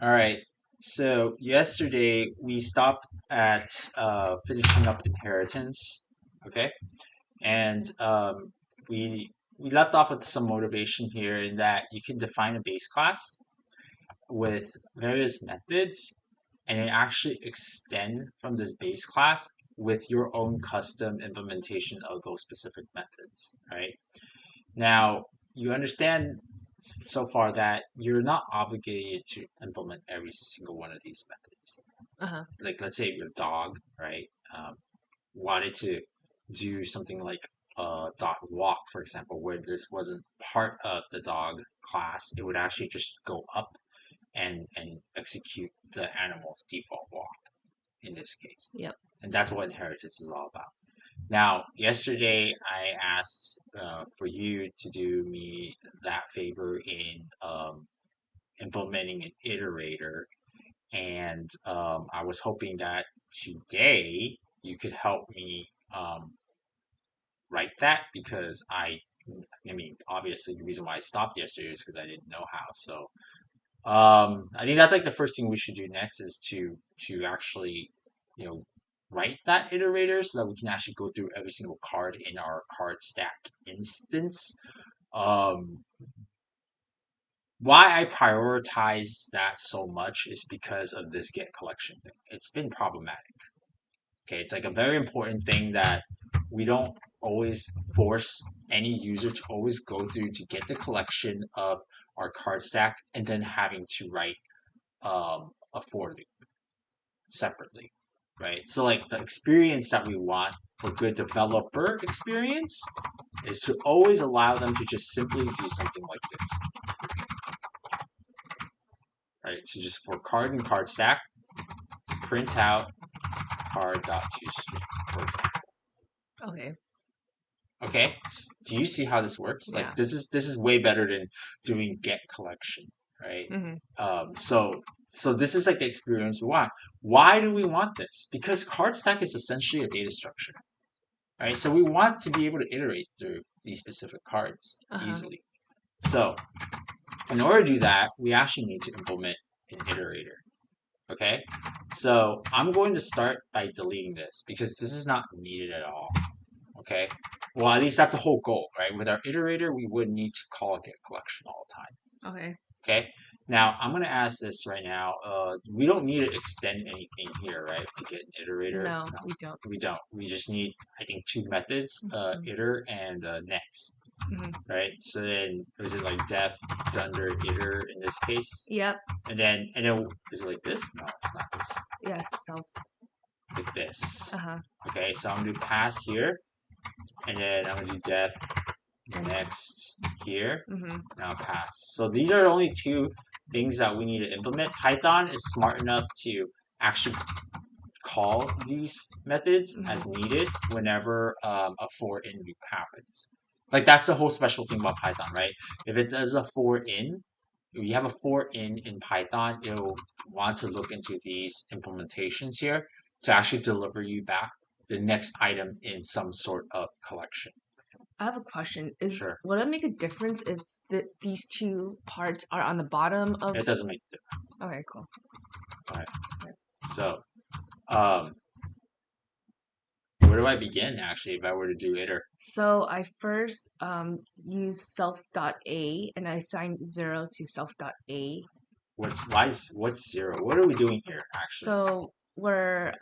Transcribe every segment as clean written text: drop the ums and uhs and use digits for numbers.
All right. So yesterday we stopped at finishing up inheritance. Okay, and we left off with some motivation here in that you can define a base class with various methods, and then actually extend from this base class with your own custom implementation of those specific methods. Right now, you understand so far that you're not obligated to implement every single one of these methods. Uh-huh. Like, let's say your dog, right, wanted to do something like dot walk, for example, where this wasn't part of the dog class, it would actually just go up and execute the animal's default walk in this case. Yep. And that's what inheritance is all about. Now, yesterday I asked for you to do me that favor in implementing an iterator, and I was hoping that today you could help me write that because I mean, obviously the reason why I stopped yesterday is because I didn't know how. So I think that's like the first thing we should do next is to actually, you know, write that iterator so that we can actually go through every single card in our card stack instance. Um, why I prioritize that so much is because of this get collection thing. It's been problematic. Okay, it's like a very important thing that we don't always force any user to always go through to get the collection of our card stack and then having to write a for loop separately, right? So like the experience that we want for good developer experience is to always allow them to just simply do something like this, right? So just for card and card stack, print out card.toString, for example. Okay. Okay, do you see how this works? Like Yeah. this is way better than doing get collection, right? Mm-hmm. So this is like the experience we want. Why do we want this? Because card stack is essentially a data structure, right? So we want to be able to iterate through these specific cards Uh-huh. easily. So in order to do that, we actually need to implement an iterator. Okay, so I'm going to start by deleting this because this is not needed at all. Okay, well at least that's the whole goal, right? With our iterator, we would need to call get collection all the time. Okay. Okay, now I'm going to ask this right now. We don't need to extend anything here, right? To get an iterator. No, No, we don't. we don't. We just need, I think, two methods, Mm-hmm. iter and next, Mm-hmm. right? So then, is it like def dunder iter in this case? Yep. And then is it like this? No, it's not this. Yes. Self. Like this. Uh-huh. Okay, so I'm gonna do pass here, and then I'm gonna do def And next here. mm-hmm. Now pass. So these are the only two things that we need to implement. Python is smart enough to actually call these methods as Mm-hmm. needed whenever a for in loop happens. Like that's the whole special thing about Python, right? If it does a for in, if you have a for in Python, it'll want to look into these implementations here to actually deliver you back the next item in some sort of collection. I have a question. Is Sure. Would it make a difference if these two parts are on the bottom of? It doesn't make a difference. Okay. Cool. All right. So, um, where do I begin actually if I were to do iter? So I first use self.a and I assigned 0 to self.a. What's zero? What are we doing here actually? So we're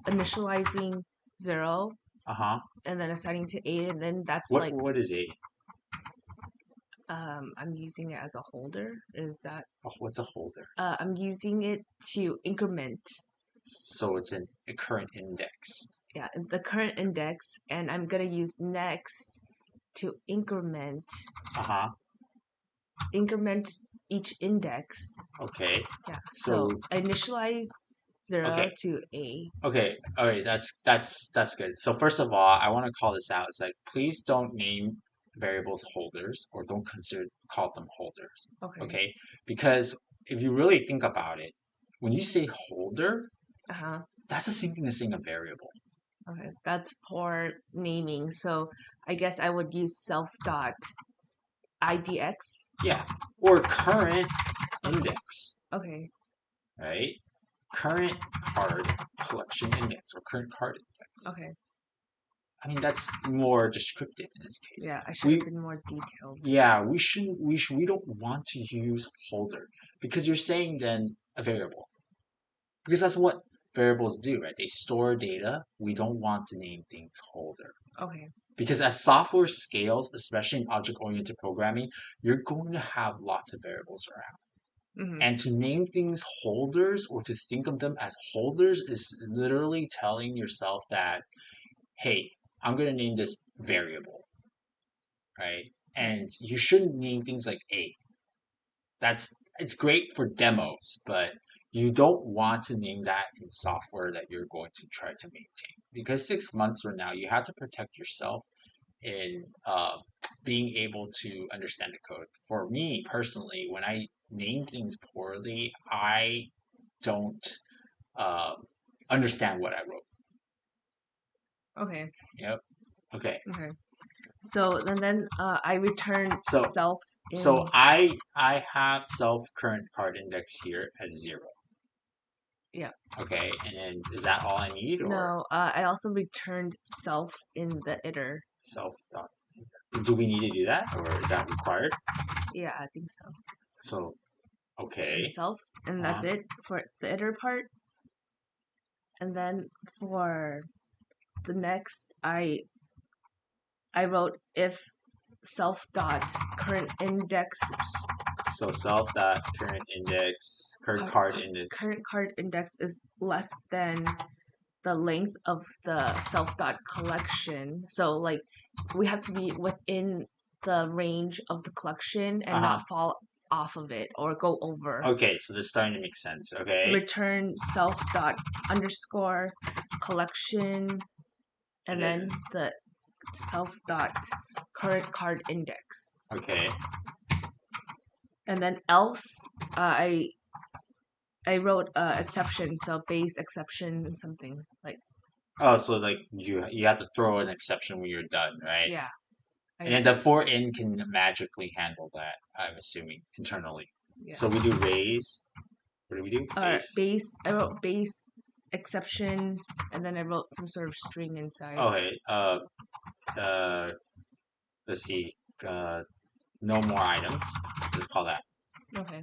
initializing 0 Uh-huh. and then assigning to a, and then that's What like what is a? I'm using it as a holder. Is that Oh, what's a holder? I'm using it to increment, So it's a current index. yeah, the current index, and I'm gonna use next to Uh-huh. increment each index. Okay. Yeah. So So I initialize 0 okay. to a. Okay. All right. That's good. So first of all, I want to call this out. It's like please don't name variables holders or don't consider call them holders. Okay. Okay? Because if you really think about it, when you say holder, Uh-huh. that's the same thing as saying a variable. Okay. That's poor naming. So I guess I would use self dot idx. Yeah. Or current index. Okay. right? Current card collection index or current card index. Okay. I mean, that's more descriptive in this case. Yeah, I should We have been more detailed. Yeah, we don't want to use holder because you're saying then a variable. Because that's what variables do, right? They store data. We don't want to name things holder. Okay. Because as software scales, especially in object-oriented programming, you're going to have lots of variables around. Mm-hmm. And to name things holders or to think of them as holders is literally telling yourself that, hey, I'm going to name this variable, right? Right. And you shouldn't name things like A. It's great for demos, but you don't want to name that in software that you're going to try to maintain. Because 6 months from now, you have to protect yourself in being able to understand the code. For me personally, when I name things poorly, I don't um, understand what I wrote. Okay. Yep. Okay. Okay. So then I returned So self in. I have self current card index here at 0. Yeah. Okay, and then is that all I need or No, I also returned self in the iter. self dot? Do we need to do that or is that required? Yeah, I think so. So And okay. self, and Uh-huh. that's it for the iter part. And then for the next, I wrote if self dot current index So self dot current index current card index. current card index is less than the length of the self dot collection. So like we have to be within the range of the collection and Uh-huh. not fall off of it or go over. Okay, so this is starting to make sense. Okay. Return self dot underscore collection and And then then the self dot current card index. okay. And then else I wrote exception, so base exception and something like Oh, so like you have to throw an exception when you're done, right? yeah. And I then the for in can magically handle that, I'm assuming, internally. yeah. So we do raise. What do we do? Base. Base. I wrote base exception, and then I wrote some sort of string inside. Okay. Uh, let's see. Uh, no more items. Let's call that. Okay.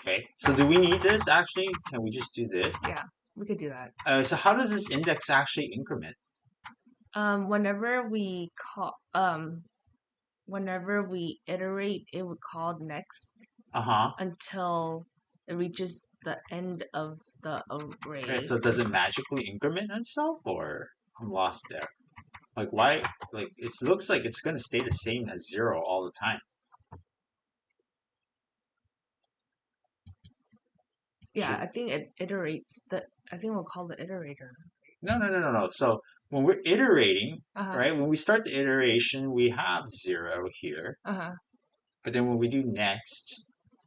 Okay. So do we need this actually? Can we just do this? Yeah, we could do that. So how does this index actually increment? Whenever we call whenever we iterate, it would call next Uh-huh. until it reaches the end of the Okay, array. so does it magically increment itself or I'm lost there? Like why like it looks like it's gonna stay the same as 0 all the time. Yeah, Should I think it iterates the. I think we'll call the iterator. no. So when we're iterating, Uh huh. right, when we start the iteration, we have 0 here. Uh huh. But then when we do next,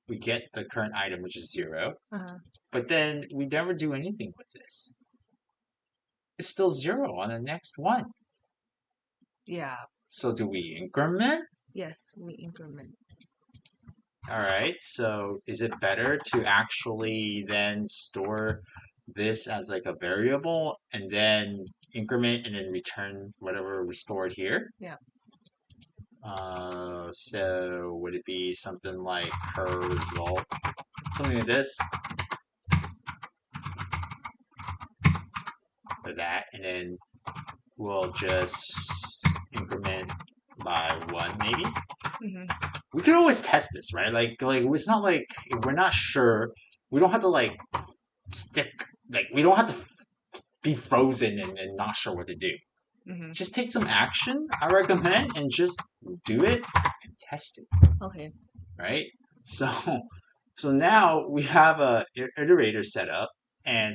we get the current item, which is 0. Uh huh. But then we never do anything with this. It's still 0 on the next one. Yeah. So do we increment? Yes, we increment. All right, so is it better to actually then store this as like a variable and then increment and then return whatever we stored here? Yeah. So would it be something like her result, something like this, or that, and then we'll just increment by 1 maybe? Mm-hmm. We could always test this, right? Like it's not like if we're not sure. We don't have to like stick. Like we don't have to be frozen and not sure what to do. Mm-hmm. Just take some action, I recommend, and just do it and test it, Okay. right? So, so now we have a iterator set up, and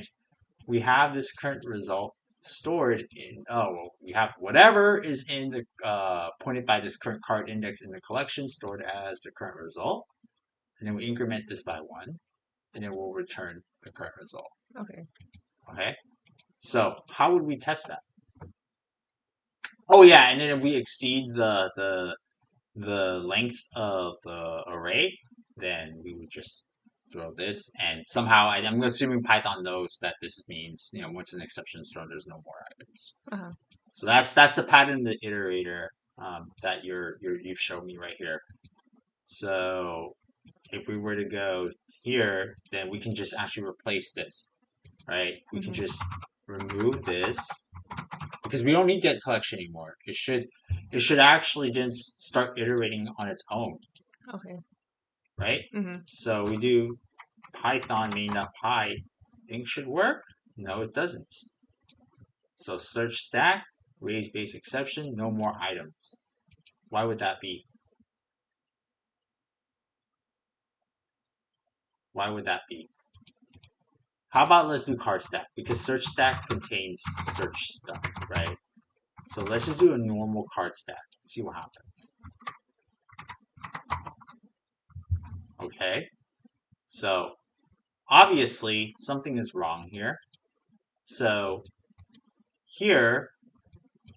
we have this current result stored in. Oh, well, we have whatever is in the pointed by this current card index in the collection stored as the current result, and then we increment this by 1, and then we'll return the current result. Okay. Okay. So how would we test that? Oh yeah, and then if we exceed the length of the array, then we would just throw this, and somehow I'm assuming Python knows that this means, once an exception is thrown, there's no more items. Uh-huh. So that's a pattern in the iterator that you've shown me right here. So if we were to go here, then we can just actually replace this, right? We can just remove this because we don't need get collection anymore. It should actually just start iterating on its own, Okay. right? Mm-hmm. So we do Python main.py. Think should work? No, it doesn't. So search stack, raise base exception, no more items. Why would that be? Why would that be? How about let's do card stack? Because search stack contains search stuff, right? So let's just do a normal card stack. See what happens. Okay. So obviously something is wrong here. So here,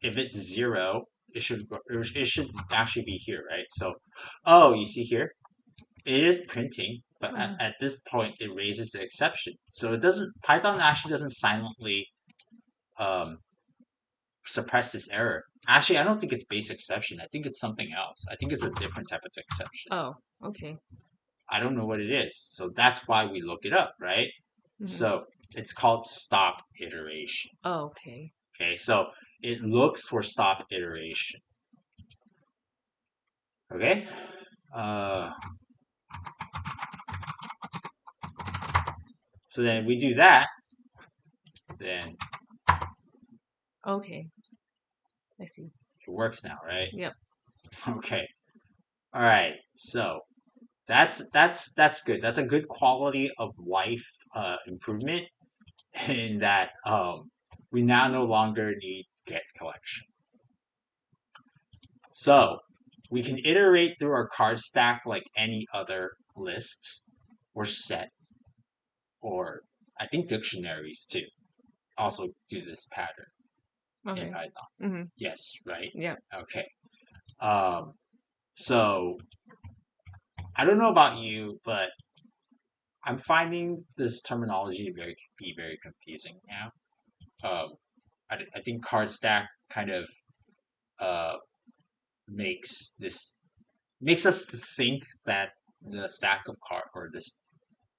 if it's 0, it should actually be here, right? So, oh, you see here, it is printing, but at this point it raises the exception. So it doesn't. Python actually doesn't silently um, suppress this error. Actually, I don't think it's base exception. I think it's something else. I think it's a different type of exception. Oh, okay. I don't know what it is. So that's why we look it up, right? So it's called stop iteration. Oh, okay. Okay, so it looks for stop iteration. Okay? So then we do that, then Okay. I see. it works now, right? Yep. Okay. All right. So that's good. That's a good quality of life improvement in that we now no longer need get collection. So we can iterate through our card stack like any other list or set, or I think dictionaries too also do this pattern in Python. Yes, right? Yeah. Okay. So I don't know about you, but I'm finding this terminology be very confusing now. I think card stack kind of uh, makes us think that the stack of card or this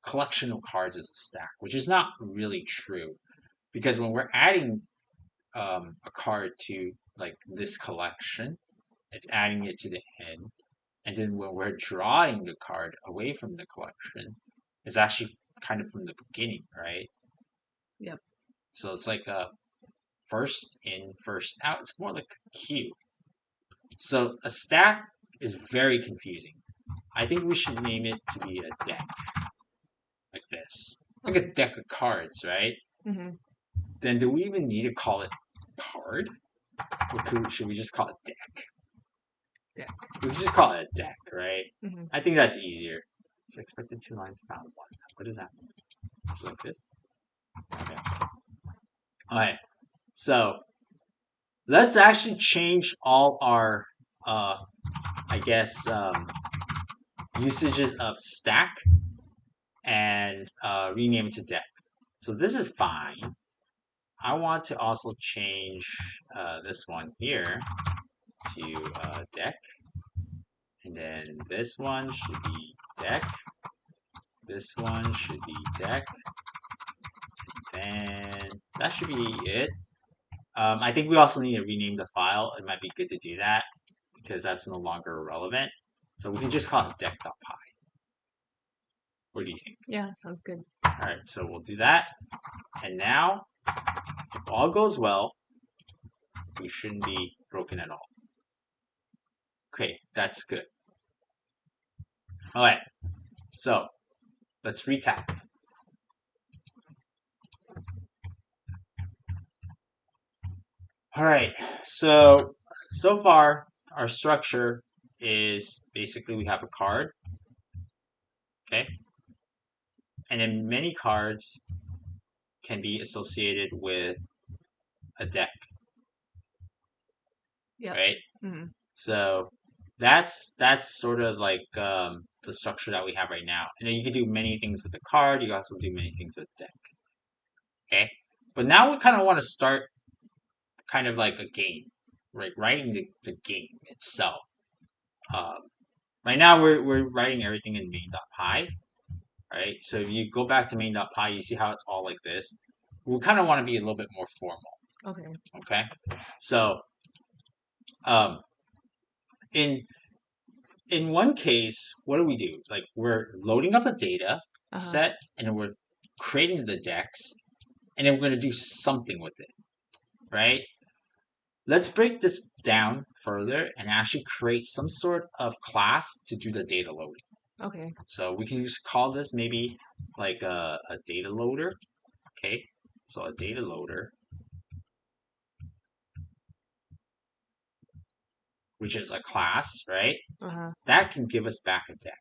collection of cards is a stack, which is not really true because when we're adding a card to like this collection, it's adding it to the end, and then when we're drawing the card away from the collection, it's actually kind of from the beginning, right? Yep. So it's like a first in, first out. It's more like a queue. So a stack is very confusing. I think we should name it to be a deck, like this, like a deck of cards, right? Then do we even need to call it card? Or should we just call it deck? Deck. We could just call it a deck, right? I think that's easier. So expected 2 lines, found 1. What does that mean? It's like this. Okay. All right. So let's actually change all our, I guess, usages of stack and rename it to deck. So this is fine. I want to also change this one here to deck. And then this one should be deck. This one should be deck. And that should be it. I think we also need to rename the file. It might be good to do that because that's no longer relevant. So we can just call it deck.py. What do you think? Yeah, sounds good. All right, so we'll do that. And now, if all goes well, we shouldn't be broken at all. Okay, that's good. All right, so let's recap. All right, so far our structure is basically we have a card, okay, and then many cards can be associated with a deck, yep. right? So that's sort of like the structure that we have right now. And then you can do many things with the card. You can also do many things with deck. Okay, but now we kind of want to start kind of like a game, right? Writing the game itself. Um, right now we're writing everything in main.py, right? So if you go back to main.py, you see how it's all like this. We kind of want to be a little bit more formal. Okay. Okay, so um, in in one case, what do? Like we're loading up a data set, and then we're creating the decks, and then we're going to do something with it, right? Let's break this down further and actually create some sort of class to do the data loading. Okay. So we can just call this maybe like a data loader. Okay, so a data loader, which is a class, right? That can give us back a deck.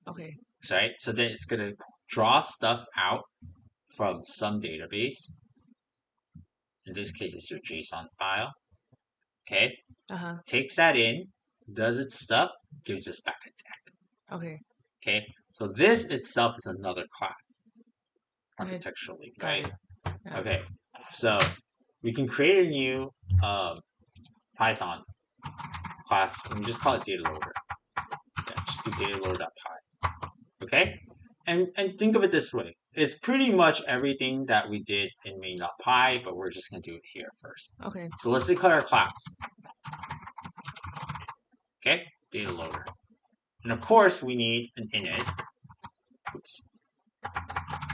Okay. Right? So then it's going to draw stuff out from some database. In this case, it's your JSON file. Okay? Takes that in, does its stuff, gives us back a deck. Okay. Okay? So this itself is another class architecturally, right? Yeah. Okay. So we can create a new Python class, and we just call it data loader. Yeah, just do data loader.py. Okay? And think of it this way. It's pretty much everything that we did in main.py, but we're just going to do it here first. Okay. So let's declare a class. Okay? Data loader. And of course, we need an init. Oops.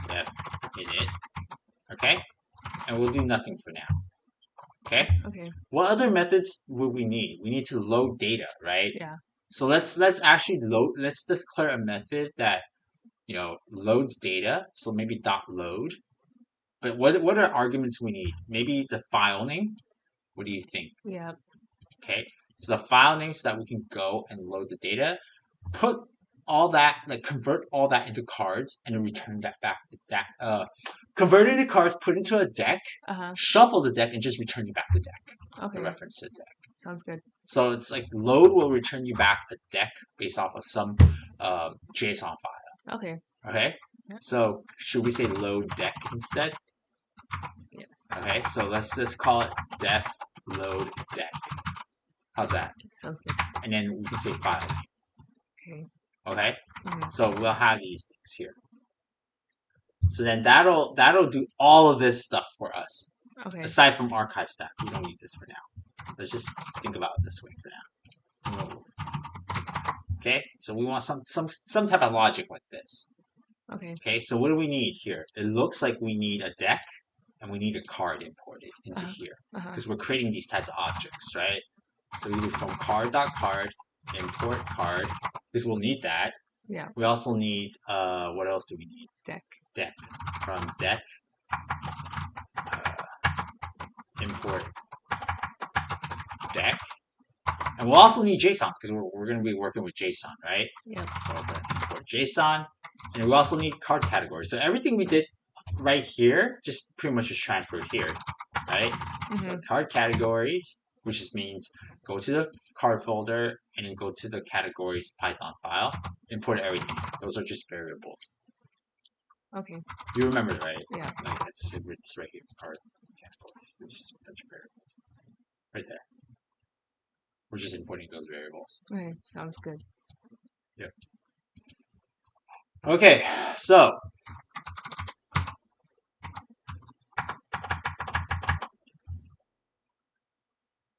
Def init. Okay? And we'll do nothing for now. Okay? Okay. What other methods would we need? We need to load data, right? Yeah. So let's actually let's declare a method that loads data. So maybe .load. But what are arguments we need? Maybe the file name. What do you think? Yeah. Okay, so the file name so that we can go and load the data, put all that, like convert all that into cards, and then return that back. Convert it into cards, put it into a deck, shuffle the deck, and just return you back the deck. Okay. The reference to the deck. Sounds good. So it's like load will return you back a deck based off of some JSON file. Okay. Okay. Yeah. So should we say load deck instead? Yes. Okay. So let's call it def load deck. How's that? Sounds good. And then we can say file. Okay. Okay. So we'll have these things here. So then that'll do all of this stuff for us. Okay. Aside from archive stack, we don't need this for now. Let's just think about it this way for now. Okay. So we want some type of logic like this. Okay. Okay. So what do we need here? It looks like we need a deck and we need a card imported into here because we're creating these types of objects, right? So we do from card.card import card because we'll need that. Yeah. We also need what else do we need? Deck from deck import deck, and we'll also need JSON because we're going to be working with JSON, right? Yeah. So we're going to import JSON, and we also need card categories. So everything we did right here just pretty much is transferred here, right? So card categories, which just means go to the card folder and then go to the categories Python file, import everything. Those are just variables. Okay. You remember, right? Yeah. Like it's right here. Card categories. There's just a bunch of variables. Right there. We're just importing those variables. Okay, sounds good. Yep. Okay, so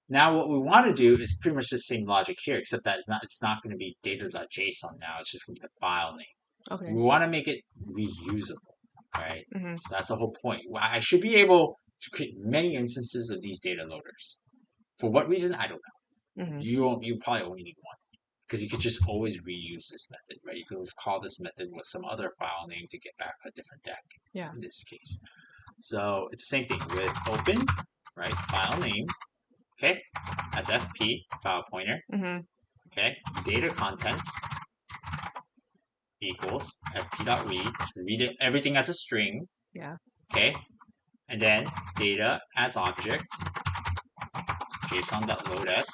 now what we want to do is pretty much the same logic here, except that it's not going to be data.json now. It's just going to be the file name. Okay. We want to make it reusable, right? So that's the whole point. I should be able to create many instances of these data loaders. For what reason? I don't know. You probably only need one because you could just always reuse this method, right? You could always call this method with some other file name to get back a different deck. Yeah. In this case, so it's the same thing with open, right? File name. Okay, as FP, file pointer. Okay, data contents equals fp.read. Read it, everything as a string. Yeah. Okay, and then data as object, json.loads,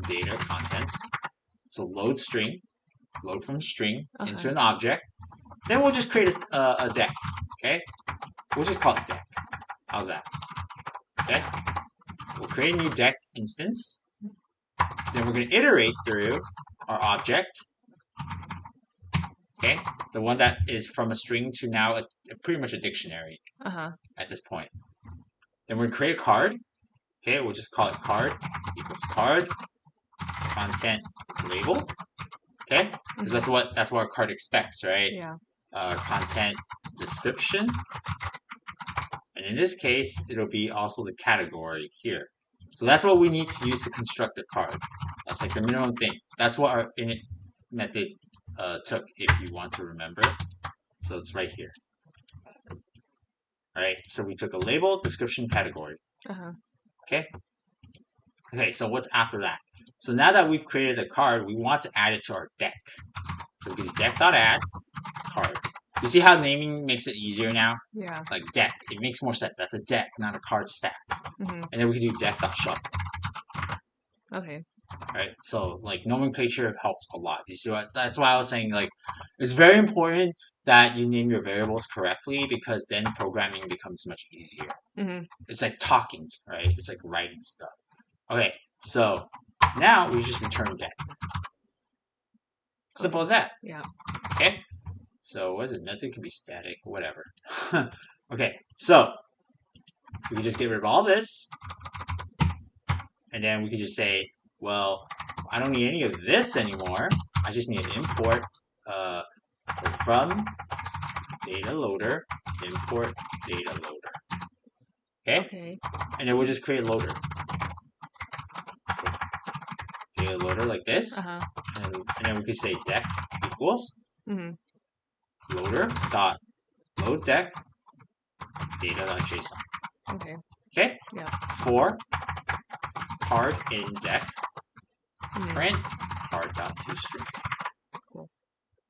data contents. So load string, load from string into Uh-huh. an object. Then we'll just create a deck. Okay, we'll just call it deck. How's that? Okay, we'll create a new deck instance. Then we're going to iterate through our object. Okay, the one that is from a string to now pretty much a dictionary Uh-huh. at this point. Then we're going to create a card. Okay, we'll just call it card equals card content label. Okay, because that's what our card expects, right? Yeah. Content description, and in this case, it'll be also the category here. So that's what we need to use to construct a card. That's like the minimum thing. That's what our init method took, if you want to remember. So it's right here. All right. So we took a label, description, category. Uh-huh. Okay. Okay. So what's after that? So now that we've created a card, we want to add it to our deck. So we do deck.add card. You see how naming makes it easier now? Yeah. Like deck, it makes more sense. That's a deck, not a card stack. Mm-hmm. And then we can do deck.shuffle. Okay. Right? So like nomenclature helps a lot. You see what? That's why I was saying like it's very important that you name your variables correctly because then programming becomes much easier. Mm-hmm. It's like talking, right? It's like writing stuff. Okay, so now we just return deck. Simple as that. Yeah. Okay. So what is it? Method can be static, whatever. Okay, so we can just get rid of all this, and then we can just say, well, I don't need any of this anymore. I just need an import from data loader, import data loader. Okay? Okay. And then we'll just create a loader. Data loader like this. Uh-huh. And then we could say deck equals Mm-hmm. loader dot load deck data.json. Okay. Okay? Yeah. For card in deck Mm-hmm. print card.toString. Cool.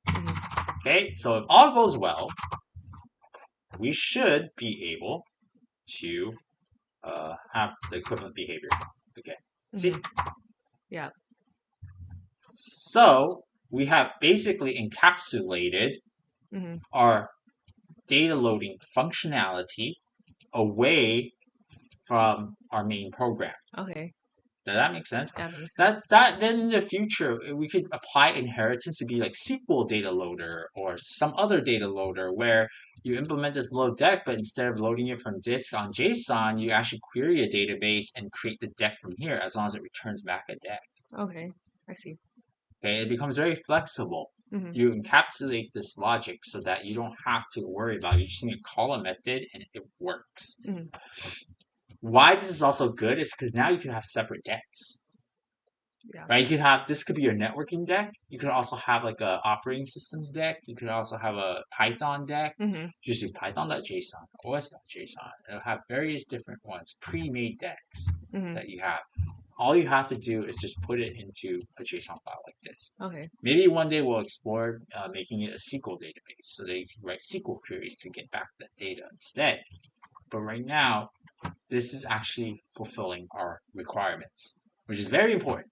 Mm-hmm. Okay, so if all goes well, we should be able to have the equivalent behavior. Okay, see? Mm-hmm. Yeah. So we have basically encapsulated Mm-hmm. our data loading functionality away from our main program. Okay. Does that make sense? Yeah, that makes sense. That then in the future we could apply inheritance to be like SQL data loader or some other data loader where you implement this load deck, but instead of loading it from disk on JSON, you actually query a database and create the deck from here as long as it returns back a deck. Okay. I see. Okay, it becomes very flexible. Mm-hmm. You encapsulate this logic so that you don't have to worry about it. You just need to call a method and it works. Mm-hmm. Why this is also good is because now you can have separate decks. Yeah. Right? This could be your networking deck. You could also have like a operating systems deck. You could also have a Python deck. Mm-hmm. Just do python.json, os.json. It'll have various different ones, pre-made decks Mm-hmm. that you have. All you have to do is just put it into a JSON file like this. Okay. Maybe one day we'll explore making it a SQL database so that you can write SQL queries to get back that data instead. But right now, this is actually fulfilling our requirements, which is very important.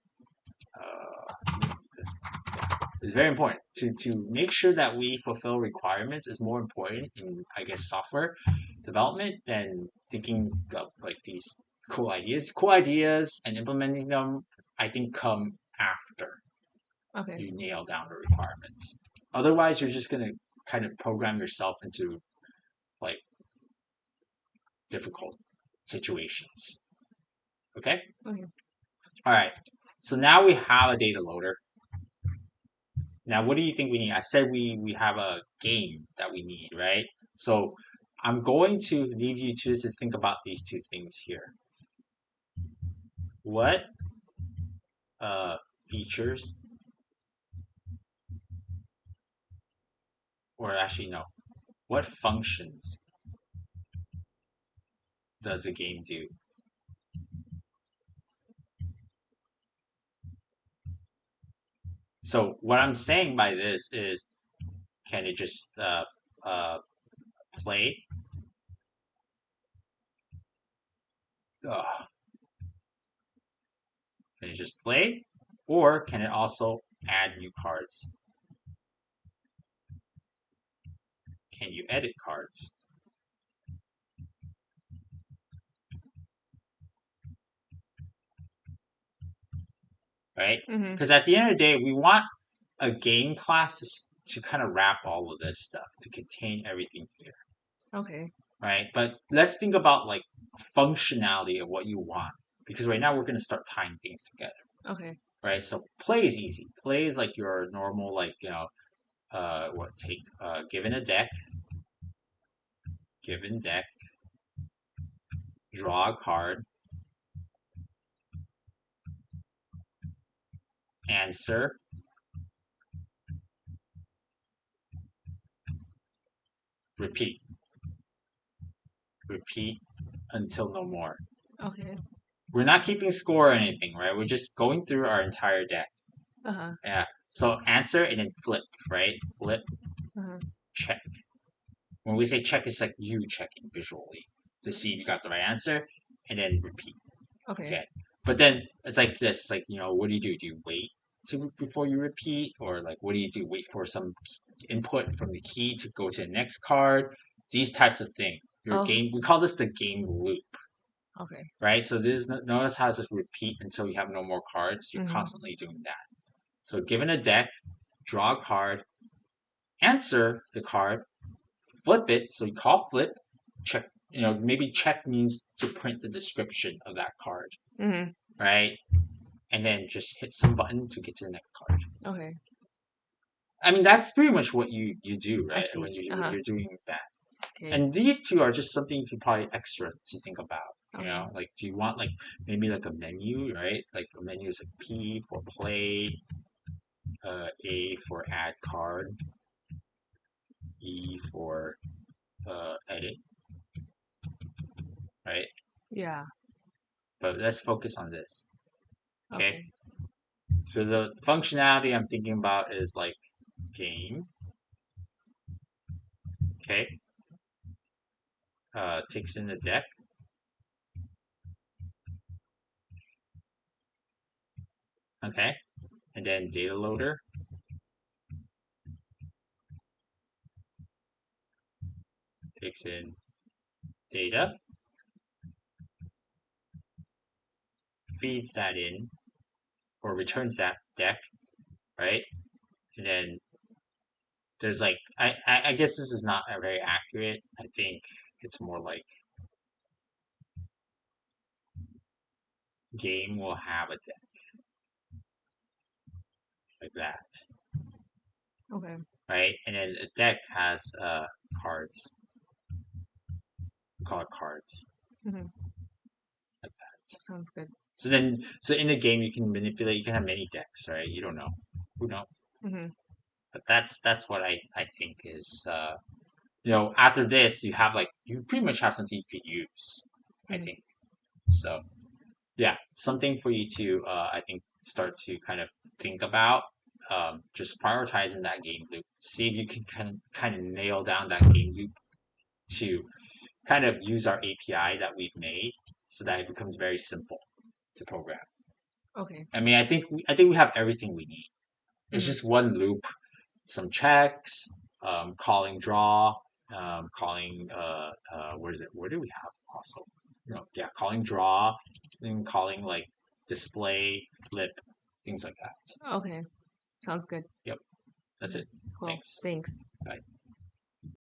It's very important to make sure that we fulfill requirements is more important in, I guess, software development than thinking of like these cool ideas. Cool ideas and implementing them, I think, come after Okay. you nail down the requirements. Otherwise, you're just going to kind of program yourself into like difficult situations. Okay? Okay. All right. So now we have a data loader. Now, what do you think we need? I said we have a game that we need, right? So I'm going to leave you to think about these two things here. What features, or actually no, what functions does a game do? So what I'm saying by this is, can it just play? Can it just play? Or can it also add new cards? Can you edit cards? Right? Mm-hmm. Because at the end of the day, we want a game class to kind of wrap all of this stuff, to contain everything here, Okay. right? But let's think about like functionality of what you want, because right now we're going to start tying things together, Okay. right? So play is easy. Play is like your normal, like, given a deck, given deck, draw a card, answer, repeat, repeat until no more. Okay. We're not keeping score or anything, right? We're just going through our entire deck. Uh-huh. Yeah. So answer and then flip, right? Flip, Uh-huh. check. When we say check, it's like you checking visually to see if you got the right answer, and then repeat. Okay. Okay. But then it's like this. It's like, what do you do? Do you wait before you repeat, or like what do you do? Wait for some input from the key to go to the next card. These types of things. Your Oh, game. We call this the game loop, okay. right? So this notice how to repeat until you have no more cards. You're Mm-hmm. constantly doing that. So given a deck, draw a card, answer the card, flip it. So you call flip, check. Maybe check means to print the description of that card, Mm-hmm. right? And then just hit some button to get to the next card. Okay. I mean, that's pretty much what you do, I right? When see. you when Uh-huh. you're doing that. Okay. And these two are just something you could probably extra to think about. Okay. Like, do you want like maybe like a menu, right? Like a menu is like P for play, A for add card, E for edit, right? Yeah. But let's focus on this. Okay. Okay. So the functionality I'm thinking about is like game. Okay. Takes in the deck. Okay. And then data loader takes in data, feeds that in, or returns that deck, right? And then there's like I guess this is not very accurate. I think it's more like game will have a deck like that, Okay. right? And then a deck has cards. We call it cards Mm-hmm. like that. Sounds good. So in the game you can manipulate. You can have many decks, right? You don't know. Who knows? Mm-hmm. But that's what I think is after this you pretty much have something you could use. I Mm-hmm. think so. Yeah, something for you to I think start to kind of think about. Just prioritizing that game loop. See if you can kind of nail down that game loop to kind of use our API that we've made so that it becomes very simple to program. Okay. I mean, I think we have everything we need. It's Mm-hmm. just one loop, some checks, calling draw, calling where is it? Where do we have also? Yeah, calling draw, and calling like display, flip, things like that. Okay. Sounds good. Yep, that's Mm-hmm. it. Cool. Thanks. Thanks. Bye.